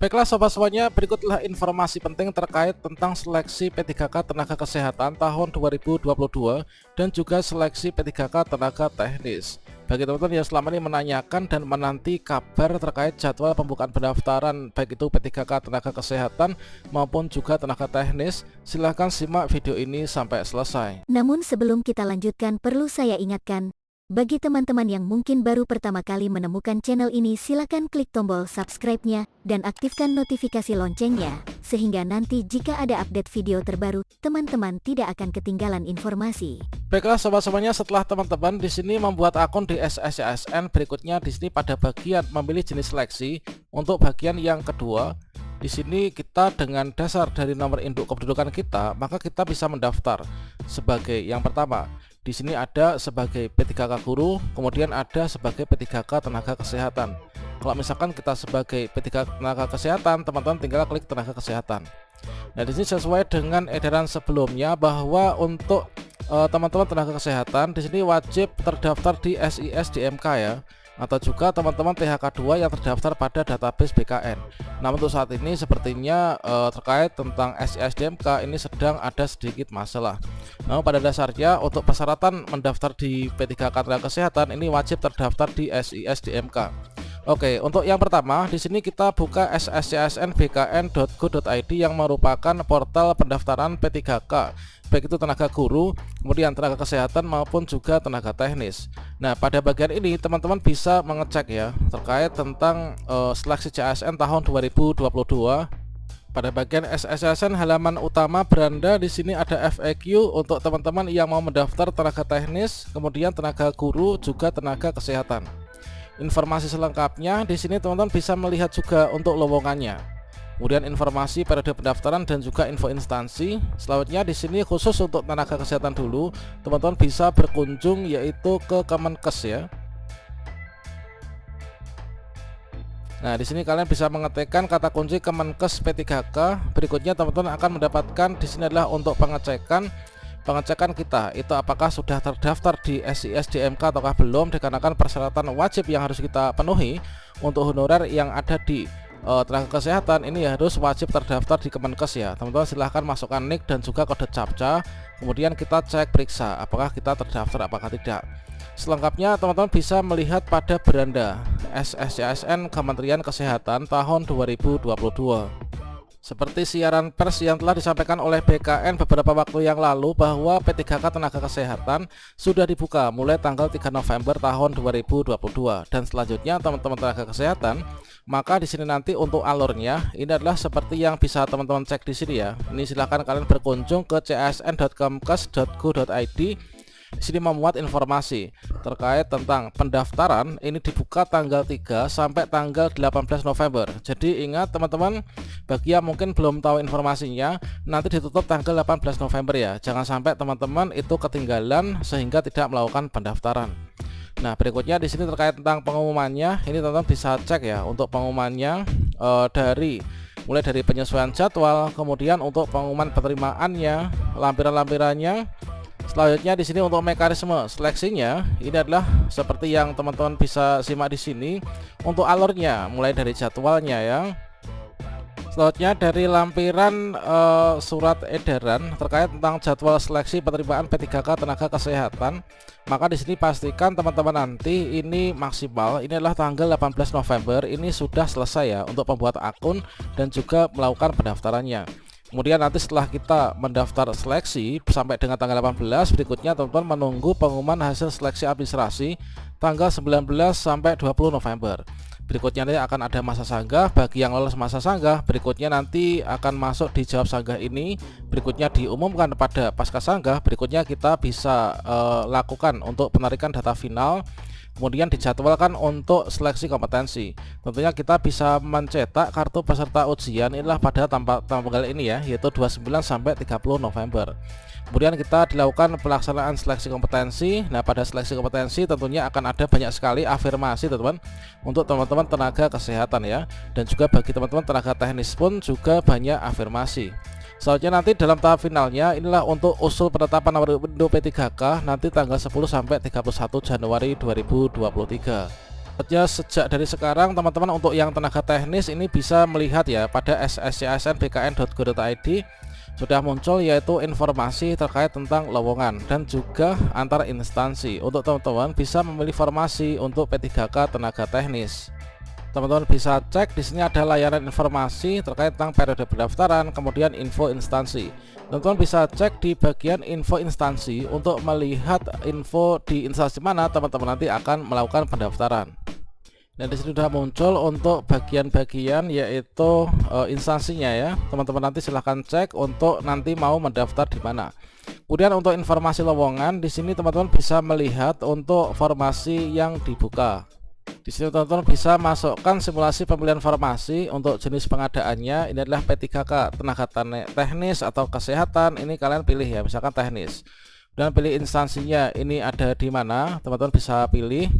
Baiklah sobat semuanya, berikutlah informasi penting terkait tentang seleksi P3K Tenaga Kesehatan tahun 2022 dan juga seleksi P3K Tenaga Teknis. Bagi teman-teman yang selama ini menanyakan dan menanti kabar terkait jadwal pembukaan pendaftaran baik itu P3K Tenaga Kesehatan maupun juga Tenaga Teknis, silahkan simak video ini sampai selesai. Namun sebelum kita lanjutkan, perlu saya ingatkan, bagi teman-teman yang mungkin baru pertama kali menemukan channel ini, silakan klik tombol subscribe-nya dan aktifkan notifikasi loncengnya, sehingga nanti jika ada update video terbaru, teman-teman tidak akan ketinggalan informasi. Baiklah sobat semuanya, setelah teman-teman di sini membuat akun di SSCSN, berikutnya di sini pada bagian memilih jenis seleksi untuk bagian yang kedua. Di sini kita dengan dasar dari nomor induk kependudukan kita, maka kita bisa mendaftar sebagai yang pertama. Di sini ada sebagai P3K guru, kemudian ada sebagai P3K tenaga kesehatan. Kalau misalkan kita sebagai P3K tenaga kesehatan, teman-teman tinggal klik tenaga kesehatan. Nah, di sini sesuai dengan edaran sebelumnya bahwa untuk teman-teman tenaga kesehatan di sini wajib terdaftar di SISDMK ya, atau juga teman-teman THK2 yang terdaftar pada database BKN. Nah, untuk saat ini sepertinya terkait tentang SISDMK ini sedang ada sedikit masalah. Nah, pada dasarnya untuk persyaratan mendaftar di P3K Tenaga Kesehatan ini wajib terdaftar di SISDMK. Oke, untuk yang pertama di sini kita buka sscsnbkn.go.id yang merupakan portal pendaftaran P3K baik itu tenaga guru, kemudian tenaga kesehatan maupun juga tenaga teknis. Nah, pada bagian ini teman-teman bisa mengecek ya terkait tentang seleksi CASN tahun 2022. Pada bagian SSCSN halaman utama beranda di sini ada FAQ untuk teman-teman yang mau mendaftar tenaga teknis, kemudian tenaga guru, juga tenaga kesehatan. Informasi selengkapnya di sini teman-teman bisa melihat juga untuk lowongannya. Kemudian informasi periode pendaftaran dan juga info instansi. Selanjutnya di sini khusus untuk tenaga kesehatan dulu, teman-teman bisa berkunjung yaitu ke Kemenkes ya. Nah, di sini kalian bisa mengetikkan kata kunci Kemenkes P3K. Berikutnya teman-teman akan mendapatkan di sini adalah untuk pengecekan kita itu apakah sudah terdaftar di SISDMK ataukah belum, dikarenakan persyaratan wajib yang harus kita penuhi untuk honorer yang ada di tenaga kesehatan ini harus wajib terdaftar di Kemenkes ya. Teman-teman silahkan masukkan nick dan juga kode CAPTCHA, kemudian kita cek periksa apakah kita terdaftar apakah tidak. Selengkapnya teman-teman bisa melihat pada beranda SSCSN Kementerian Kesehatan tahun 2022. Seperti siaran pers yang telah disampaikan oleh BKN beberapa waktu yang lalu bahwa P3K Tenaga Kesehatan sudah dibuka mulai tanggal 3 November tahun 2022 dan selanjutnya teman-teman tenaga kesehatan, maka di sini nanti untuk alurnya ini adalah seperti yang bisa teman-teman cek di sini ya. Ini silahkan kalian berkunjung ke csn.kemkes.go.id. Di sini memuat informasi terkait tentang pendaftaran ini dibuka tanggal 3 sampai tanggal 18 November. Jadi ingat teman-teman, bagi yang mungkin belum tahu informasinya, nanti ditutup tanggal 18 November ya. Jangan sampai teman-teman itu ketinggalan sehingga tidak melakukan pendaftaran. Nah, berikutnya di sini terkait tentang pengumumannya, ini teman-teman bisa cek ya untuk pengumumannya mulai dari penyesuaian jadwal, kemudian untuk pengumuman penerimaannya, lampiran-lampirannya. Selanjutnya di sini untuk mekanisme seleksinya ini adalah seperti yang teman-teman bisa simak di sini untuk alurnya mulai dari jadwalnya ya. Selanjutnya dari lampiran surat edaran terkait tentang jadwal seleksi penerimaan P3K Tenaga Kesehatan, maka di sini pastikan teman-teman nanti ini maksimal ini adalah tanggal 18 November ini sudah selesai ya untuk membuat akun dan juga melakukan pendaftarannya. Kemudian nanti setelah kita mendaftar seleksi sampai dengan tanggal 18, berikutnya teman-teman menunggu pengumuman hasil seleksi administrasi tanggal 19 sampai 20 November. Berikutnya nanti akan ada masa sanggah. Bagi yang lolos masa sanggah, berikutnya nanti akan masuk di jawab sanggah ini. Berikutnya diumumkan pada pasca sanggah. Berikutnya kita bisa lakukan untuk penarikan data final. Kemudian dijadwalkan untuk seleksi kompetensi. Tentunya kita bisa mencetak kartu peserta ujian inilah pada tanggal ini ya, yaitu 29 sampai 30 November. Kemudian kita dilakukan pelaksanaan seleksi kompetensi. Nah, pada seleksi kompetensi tentunya akan ada banyak sekali afirmasi teman-teman untuk teman-teman tenaga kesehatan ya, dan juga bagi teman-teman tenaga teknis pun juga banyak afirmasi. Selanjutnya nanti dalam tahap finalnya inilah untuk usul penetapan nomor induk P3K nanti tanggal 10 sampai 31 Januari 2023. Sejak dari sekarang teman-teman untuk yang tenaga teknis ini bisa melihat ya pada sscsnbkn.go.id sudah muncul yaitu informasi terkait tentang lowongan dan juga antar instansi. Untuk teman-teman bisa memilih formasi untuk P3K tenaga teknis. Teman-teman bisa cek di sini ada layanan informasi terkait tentang periode pendaftaran, kemudian info instansi. Teman-teman bisa cek di bagian info instansi untuk melihat info di instansi mana teman-teman nanti akan melakukan pendaftaran. Dan di sini sudah muncul untuk bagian-bagian yaitu instansinya ya. Teman-teman nanti silahkan cek untuk nanti mau mendaftar di mana. Kemudian untuk informasi lowongan di sini teman-teman bisa melihat untuk formasi yang dibuka. Di sini teman-teman bisa masukkan simulasi pemilihan formasi untuk jenis pengadaannya. Ini adalah P3K tenaga teknis atau kesehatan. Ini kalian pilih ya, misalkan teknis. Dan pilih instansinya ini ada di mana, teman-teman bisa pilih.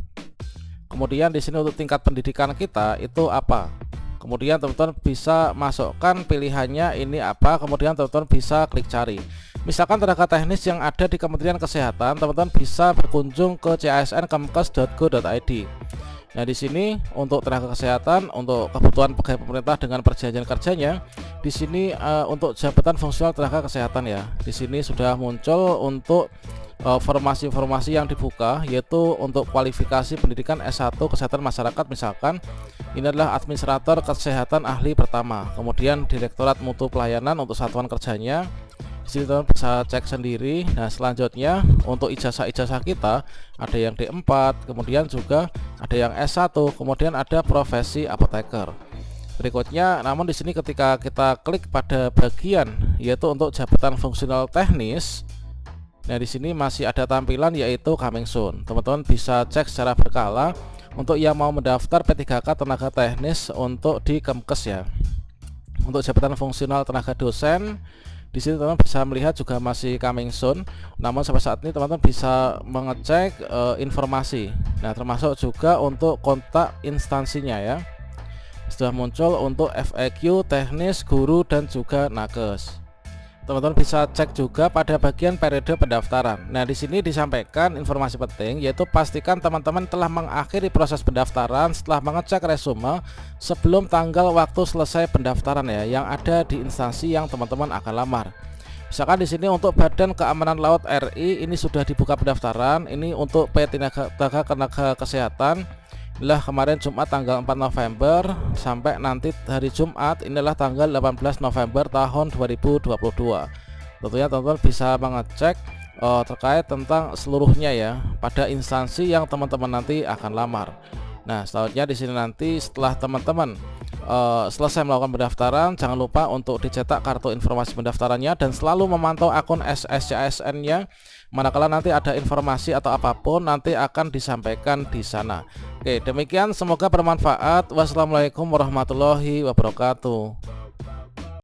Kemudian di sini untuk tingkat pendidikan kita itu apa. Kemudian teman-teman bisa masukkan pilihannya ini apa. Kemudian teman-teman bisa klik cari. Misalkan tenaga teknis yang ada di Kementerian Kesehatan, teman-teman bisa berkunjung ke casnkemkes.go.id. Nah di sini untuk tenaga kesehatan untuk kebutuhan pegawai pemerintah dengan perjanjian kerjanya, di sini untuk jabatan fungsional tenaga kesehatan ya. Di sini sudah muncul untuk formasi-formasi yang dibuka yaitu untuk kualifikasi pendidikan S1 kesehatan masyarakat, misalkan ini adalah administrator kesehatan ahli pertama, kemudian direktorat mutu pelayanan untuk satuan kerjanya. Di sini teman bisa cek sendiri. Nah selanjutnya untuk ijazah-ijazah kita ada yang D4, kemudian juga ada yang S1, kemudian ada profesi apoteker. Berikutnya, namun di sini ketika kita klik pada bagian yaitu untuk jabatan fungsional teknis, nah di sini masih ada tampilan yaitu coming soon. Teman-teman bisa cek secara berkala untuk yang mau mendaftar P3K tenaga teknis untuk di Kemkes ya. Untuk jabatan fungsional tenaga dosen, di sini teman-teman bisa melihat juga masih coming soon. Namun sampai saat ini teman-teman bisa mengecek informasi. Nah, termasuk juga untuk kontak instansinya ya. Sudah muncul untuk FAQ, teknis, guru dan juga nakes. Teman-teman bisa cek juga pada bagian periode pendaftaran. Nah, di sini disampaikan informasi penting yaitu pastikan teman-teman telah mengakhiri proses pendaftaran setelah mengecek resume sebelum tanggal waktu selesai pendaftaran ya yang ada di instansi yang teman-teman akan lamar. Misalkan di sini untuk Badan Keamanan Laut RI ini sudah dibuka pendaftaran. Ini untuk tenaga kesehatan. Inilah kemarin Jumat tanggal 4 November sampai nanti hari Jumat inilah tanggal 18 November tahun 2022. Tentunya teman-teman bisa mengecek terkait tentang seluruhnya ya pada instansi yang teman-teman nanti akan lamar. Nah, selanjutnya di sini nanti setelah teman-teman selesai melakukan pendaftaran, jangan lupa untuk dicetak kartu informasi pendaftarannya dan selalu memantau akun SSCSN-nya. Manakala nanti ada informasi atau apapun nanti akan disampaikan di sana. Oke, demikian semoga bermanfaat. Wassalamualaikum warahmatullahi wabarakatuh.